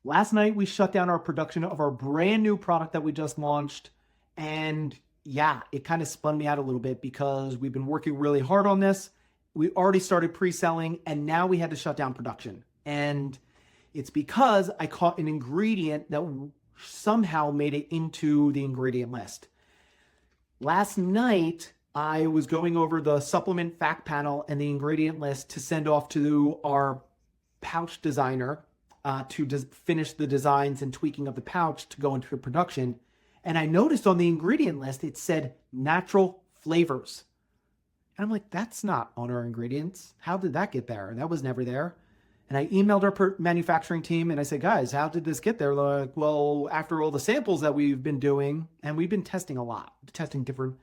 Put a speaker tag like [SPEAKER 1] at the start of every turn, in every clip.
[SPEAKER 1] Last night, we shut down our production of our brand new product that we just launched. And yeah, it kind of spun me out a little bit because we've been working really hard on this. We already started pre-selling and now we had to shut down production. And it's because I caught an ingredient that somehow made it into the ingredient list. Last night, I was going over the supplement fact panel and the ingredient list to send off to our pouch designer to finish the designs and tweaking of the pouch to go into production. And I noticed on the ingredient list, it said natural flavors. And I'm like, that's not on our ingredients. How did that get there? That was never there. And I emailed our manufacturing team and I said, guys, how did this get there? They're like, well, after all the samples that we've been doing, and we've been testing a lot, testing different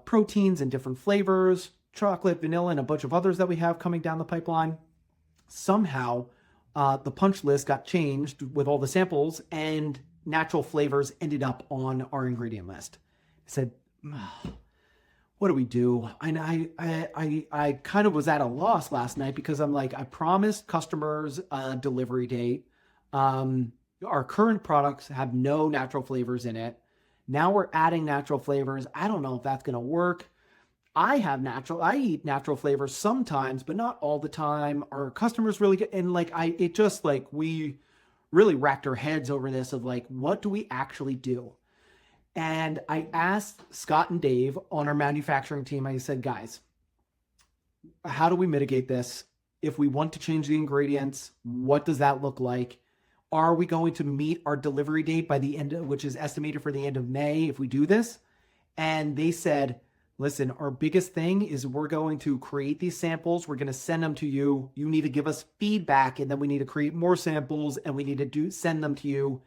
[SPEAKER 1] proteins and different flavors, chocolate, vanilla, and a bunch of others that we have coming down the pipeline. Somehow, the punch list got changed with all the samples and natural flavors ended up on our ingredient list. I said, what do we do? And I kind of was at a loss last night because I'm like, I promised customers a delivery date. Our current products have no natural flavors in it. Now we're adding natural flavors. I don't know if that's going to work. I eat natural flavors sometimes, but not all the time. Our customers really get, and we really racked our heads over this of like, what do we actually do? And I asked Scott and Dave on our manufacturing team, I said, guys, how do we mitigate this? If we want to change the ingredients, what does that look like? Are we going to meet our delivery date by the end, which is estimated for the end of May if we do this? And they said, listen, our biggest thing is we're going to create these samples. We're going to send them to you. You need to give us feedback, and then we need to create more samples, and we need to send them to you.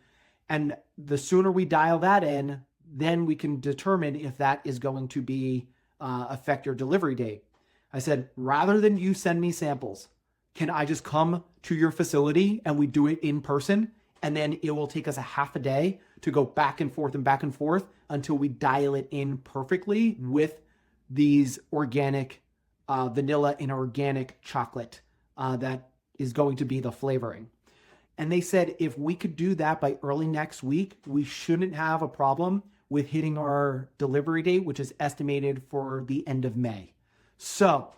[SPEAKER 1] And the sooner we dial that in, then we can determine if that is going to be affect your delivery date. I said, rather than you send me samples, can I just come to your facility and we do it in person? And then it will take us a half a day to go back and forth until we dial it in perfectly with these organic vanilla and organic chocolate that is going to be the flavoring. And they said, if we could do that by early next week, we shouldn't have a problem with hitting our delivery date, which is estimated for the end of May. So,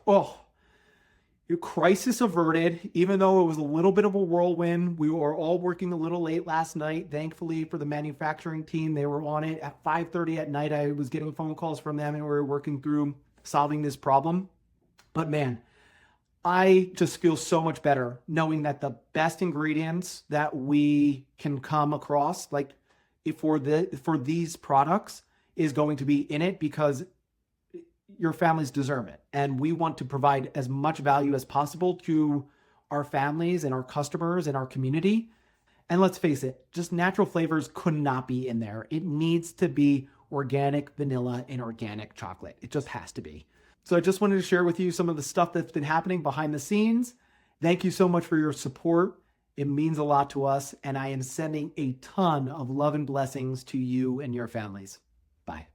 [SPEAKER 1] your crisis averted, even though it was a little bit of a whirlwind. We were all working a little late last night. Thankfully for the manufacturing team, they were on it at 5:30 at night. I was getting phone calls from them and we were working through solving this problem. But man, I just feel so much better knowing that the best ingredients that we can come across, like for these products, is going to be in it because your families deserve it. And we want to provide as much value as possible to our families and our customers and our community. And let's face it, just natural flavors could not be in there. It needs to be organic vanilla and organic chocolate. It just has to be. So I just wanted to share with you some of the stuff that's been happening behind the scenes. Thank you so much for your support. It means a lot to us. And I am sending a ton of love and blessings to you and your families. Bye.